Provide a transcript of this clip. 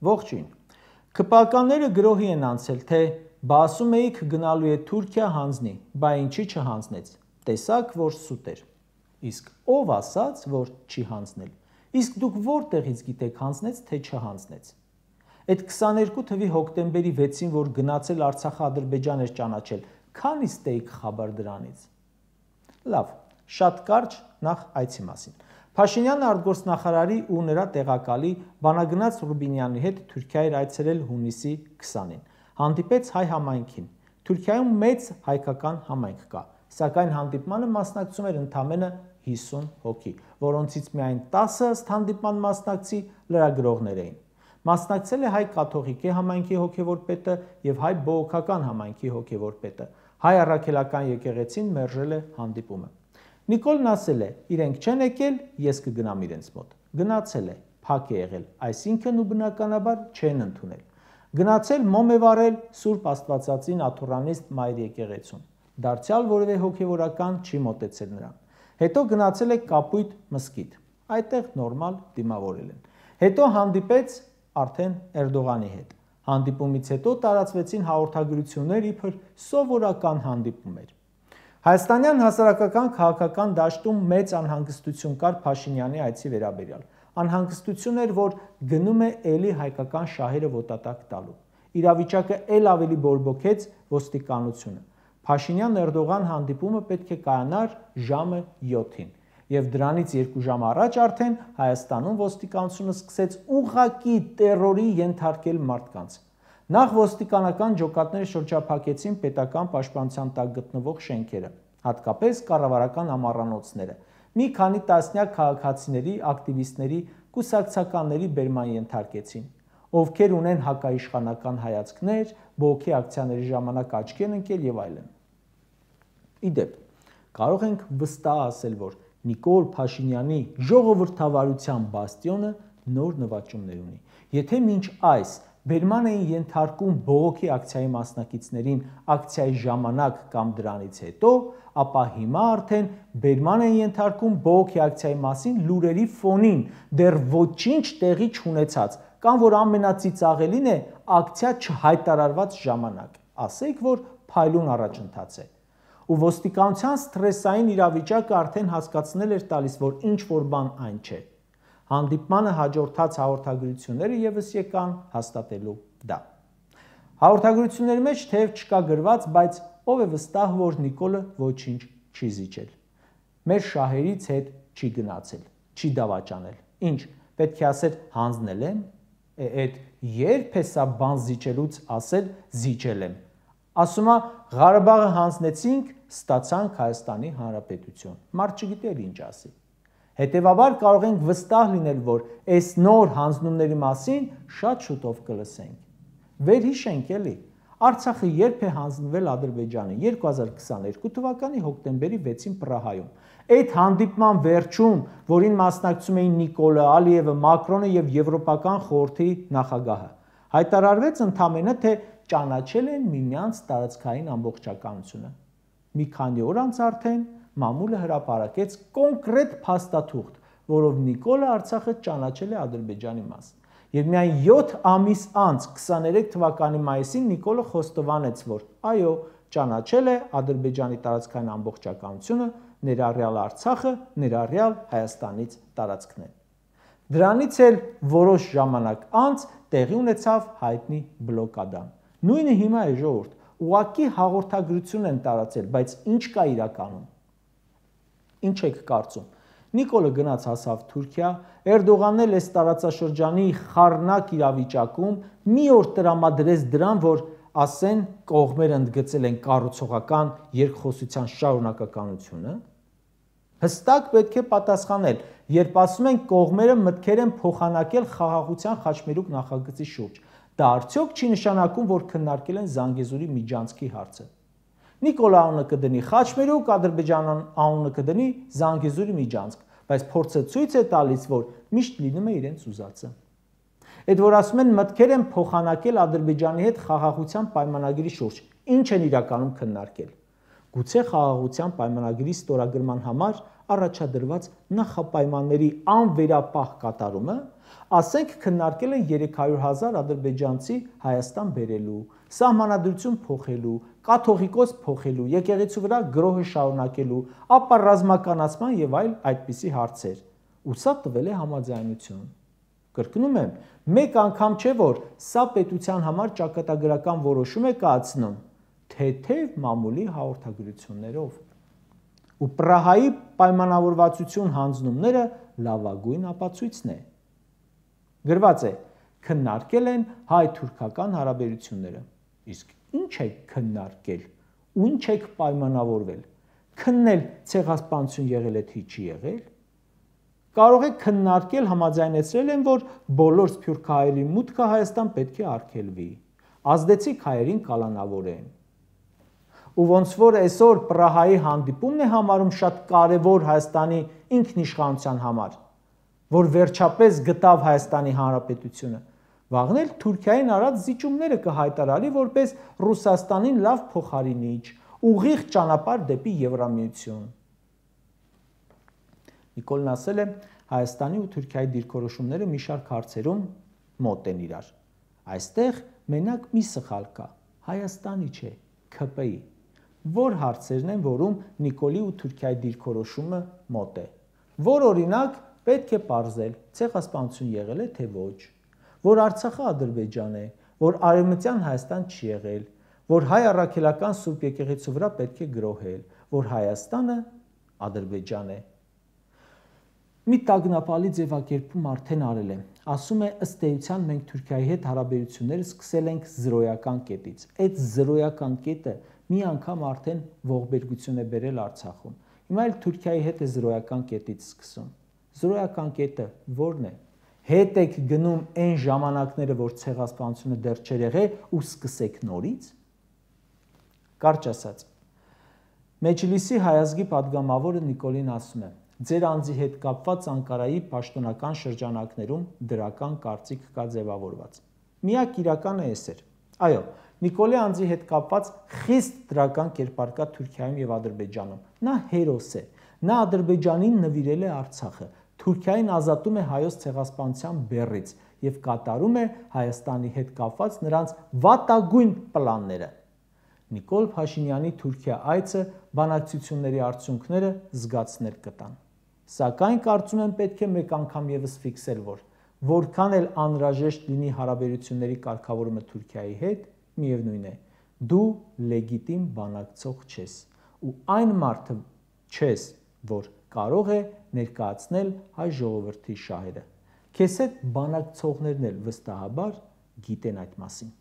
Ողջույն։ ՔՊԱ-ականները գրոհի են անցել, թե բա ասում էիք գնալու է Թուրքիա հանձնի, բա ինչի չհանձնեց, տեսակ, որ սուտ էր։ Իսկ ով ասաց, որ չի հանձնել։ Իսկ դուք որտեղից գիտեք հանձնեց, թե չհանձնեց։ Այդ 22 թվականի հոկտեմբերի 6-ին, որ գնացել Արցախը Ադրբեջան էր ճանաչել, քանիստ էիք խաբար դրանից։ Լավ, շատ կարճ նախ այցի մասին։ Փաշինյանը արտգործնախարարի ու նրա տեղակալի Բանագնաց Ռուբինյանի հետ Թուրքիա էր այցելել հունիսի 20-ին։ Հանդիպեց հայ համայնքին։ Թուրքիայում մեծ հայկական համայնք կա, սակայն հանդիպմանը մասնակցում էր ընդամենը 50 հոգի, որոնցից միայն 10-ը ըստ հանդիպման մասնակցի լրագրողներ էին։ Մասնակցել է հայ կաթողիկե համայնքի հոգևոր պետը եւ հայ բողոքական համայնքի հոգևոր պետը։ Հայ առաքելական եկեղեցին մերժել է հանդիպումը։ Նիկոլն ասել է, իրենք չեն եկել, ես կգնամ իրենց մոտ։ Գնացել է, փակ է եղել, այսինքն ու բնականաբար չեն ընդունել։ Գնացել մոմ է վառել Սուրբ Աստվածածին աթոռանիստ մայր եկեղեցուն։ Դարձյալ որևէ հոգևորական չի մոտեցել նրան։ Հետո գնացել է Կապույտ մզկիթ, այդտեղ նորմալ դիմավորել են։ Հետո հանդիպեց արդեն Էրդողանի հետ։ Հանդիպումից հետո տարածվեցին հաղորդագրություններ, իբր սովորական հանդիպում էր։ Հայաստանյան հասարակական քաղաքական դաշտում մեծ անհանգստություն կար Փաշինյանի այցի վերաբերյալ։ Անհանգստություն էր, որ գնում է էլի հայկական շահերը ոտատակ տալու։ Իրավիճակը էլ ավելի բորբոքեց ոստիկանությունը։ Փաշինյան-Էրդողան հանդիպումը պետք է կայանար ժամը 7-ին, եւ դրանից 2 ժամ առաջ արդեն Հայաստանում ոստիկանությունը սկսեց ուղղակի տերորի ենթարկել մարդկանց։ Նախ ոստիկանական ջոկատները շրջափակեցին պետական պաշտպանության տակ գտնվող շենքերը, հատկապես կառավարական ամառանոցները։ Մի քանի տասնյակ քաղաքացիների, ակտիվիստների, կուսակցականների բերման ենթարկեցին, ովքեր ունեն հակաիշխանական հայացքներ, բողոքի ակցիաների ժամանակ աչքի են ընկել եւ այլն։ Իդեպ, կարող ենք վստահ ասել, որ Նիկոլ Փաշինյանի ժողովրդավարության բաստիոնը նոր նվաճումներ ունի։ Եթե մինչ այս բերման էին ենթարկում բողոքի ակցիայի մասնակիցներին ակցիայի ժամանակ կամ դրանից հետո, ապա հիմա արդեն բերման են ենթարկում բողոքի ակցիայի մասին լուրերի ֆոնին, դեռ ոչինչ տեղի չունեցած, կամ որ ամենածիծաղելին է ակցիա չհայտարարված ժամանակ, ասենք որ փայլուն առաջընթաց է։ Ու ոստիկանության սթրեսային իրավիճակը արդեն հասկացնել էր տալիս, որ ինչ որ բան այն չէ։ Հանդիպմանը հաջորդած հաղորդագրությունները եւս եկան հաստատելու դա։ Հաղորդագրությունների մեջ թեև չկա գրված, բայց ով է վստահ, որ Նիկոլը ոչինչ չի զիջել։ Մեր շահերից հետ չի գնացել, չի դավաճանել։ Ինչ, պետք է ասել հանձնել եմ, այդ երբ է սա բան զիջելուց ասել զիջել եմ։ Ասում է Ղարաբաղը հանձնեցինք, ստացանք Հայաստանի Հանրապետություն։ Մարդ չգիտի ինչ ասի։ Հետևաբար կարող ենք վստահ լինել, որ այս նոր հանձնումների մասին շատ շուտով կլսենք։ Վերհիշենք էլի, Արցախը երբ է հանձնվել Ադրբեջանին 2022 թվականի հոկտեմբերի 6-ին Պրահայում։ Այդ հանդիպման վերջում, որին մասնակցում էին Նիկոլը, Ալիևը, Մակրոնը եւ Եվրոպական խորհրդի նախագահը, հայտարարվեց ընդամենը, թե ճանաչել են միմյանց տարածքային ամբողջականությունը։ Մի քանի օր անց արդեն մամուլը հրապարակեց կոնկրետ փաստաթուղթ, որով Նիկոլը Արցախը ճանաչել է Ադրբեջանի մաս։ Եվ միայն 7 ամիս անց 23 թվականի մայիսին Նիկոլը խոստովանեց, որ այո, ճանաչել է Ադրբեջանի տարածքային ամբողջականությունը, ներառյալ Արցախը, ներառյալ Հայաստանից տարածքներ։ Դրանից էլ որոշ ժամանակ անց տեղի ունեցավ հայտնի բլոկադան։ Նույնը հիմա է ժողովուրդ, ուղղակի հաղորդագրություն են տարածել, բայց ինչ կա իրականում։ Ինչ եք կարծում։ Նիկոլը գնաց հասավ Թուրքիա, Էրդողանն էլ այս տարածաշրջանի խառնակ իրավիճակում մի օր տրամադրեց դրան, որ ասեն կողմերը ընդգծել են կառուցողական երկխոսության շարունակականությունը։ Հստակ պետք է պատասխանել, երբ ասում են կողմերը մտքեր են փոխանակել խաղաղության խաչմերուկ նախագծի շուրջ։ Դա արդյոք չի նշանակում, որ քննարկել են Զանգեզուրի միջանցքի հարցը։ Նիկոլ անունը կդնի խաչմերուկ, Ադրբեջան անունը կդնի Զանգեզուրի միջանցք, բայց փորձը ցույց է տալիս, որ միշտ լինում է իրենց ուզածը։ Այդ որ ասում են մտքեր են փոխանակել Ադրբեջանի հետ խաղաղության պայմանագրի շուրջ, ինչ են իրականում քննարկել։ Գուցե խաղաղության պայմանագրի ստորագրման համար առաջադրված նախապայմանների անվերապահ կատարումը, ասենք քննարկել են 300,000 ադրբեջանցի Հայաստան բերելու, սահմանադրություն փոխելու, կաթողիկոս փոխելու, եկեղեցու վրա գրոհը շարունակելու, ապա ռազմականացման եւ այլ այդպիսի հարցեր, ու սա տվել է համաձայնություն։ Կրկնում եմ, մեկ անգամ չէ, որ սա պետության համար ճակատագրական որոշում է կայացնում, թեթև մամուլի հաղորդագրություններով։ Ու Պրահայի պայմանավորվածություն հանձնումները լավագույն ապացույցն է։ Գրված է. քննարկել են հայ-թուրքական հարաբերությունները։ Իսկ ինչ եք քննարկել, ու ինչ եք պայմանավորվել։ Քննել ցեղասպանություն եղել է թե չի եղել։ Կարող եք քննարկել, համաձայնեցրել են, որ բոլոր սփյուռքահայերի մուտքը Հայաստան պետք է արգելվի։ Ազդեցիկ հայերին կալանավորեն։ Ու ոնց որ այսօր Պրահայի հանդիպումն է համարում շատ կարևոր Հայաստանի ինքնիշխանության համար, որ վերջապես գտավ Հայաստանի Հանրապետությունը, վաղն էլ Թուրքիային արած զիջումները կհայտարարի որպես Ռուսաստանին լավ փոխարինիչ, ուղիղ ճանապարհ դեպի Եվրամիություն։ Նիկոլն ասել է, Հայաստանի ու Թուրքիայի դիրքորոշումները մի շարք հարցերում մոտ են իրար։ Այստեղ մենակ մի սխալ կա, Հայաստանի չէ, ՔՊ-ի։ Որ հարցերն են, որում Նիկոլի ու Թուրքիայի դիրքորոշումը մոտ է։ Որ օրինակ պետք է պարզել, ցեղասպանություն եղել է թե ոչ, որ Արցախը Ադրբեջան է, որ Արևմտյան Հայաստան չի եղել, որ հայ առաքելական Սուրբ եկեղեցու վրա պետք է գրոհել, որ Հայաստանը Ադրբեջան է։ Մի տագնապալի ձևակերպում արդեն արել է։ Ասում է, ըստ էության մենք Թուրքիայի հետ հարաբերությունները սկսել ենք զրոյական կետից։ Այդ զրոյական կետը մի անգամ արդեն ողբերգություն է բերել Արցախում։ Հիմա էլ Թուրքիայի հետ է զրոյական կետից սկսում։ Զրոյական կետը ո՞րն է։ Հետ եք գնում այն ժամանակները, որ ցեղասպանությունը դեռ չէր եղել ու սկսեք նորից։ Կարճ ասած, Մեջլիսի հայազգի падգամավորը Նիկոլին ասում է. ձեր անձի հետ կապված Անկարայի պաշտոնական շրջանակներում դրական կարծիք կա ձևավորված։ Միակ իրականը էս էր։ Այո, Նիկոլի անձի հետ կապված խիստ դրական կերպար կա Թուրքիայում եւ Ադրբեջանում։ Նա հերոս է։ Նա Ադրբեջանին նվիրել է Արցախը, Թուրքիային ազատում է հայոց ցեղասպանության բեռից եւ կատարում է Հայաստանի հետ կապված նրանց վատագույն պլանները։ Նիկոլ Փաշինյանի Թուրքիա այցը բանակցությունների արդյունքները զգացնել կտան։ Սակայն կարծում եմ պետք է մեկ անգամ եւս ֆիքսել, որ որքան էլ անհրաժեշտ լինի հարաբերությունների կարգավորումը Թուրքիայի հետ, միևնույն է, դու լեգիտիմ բանակցող չես, ու այն մարդը չես, որ կարող է ներկայացնել հայ ժողովրդի շահերը։ Քեզ հետ բանակցողներն էլ վստահաբար գիտեն այդ մասին։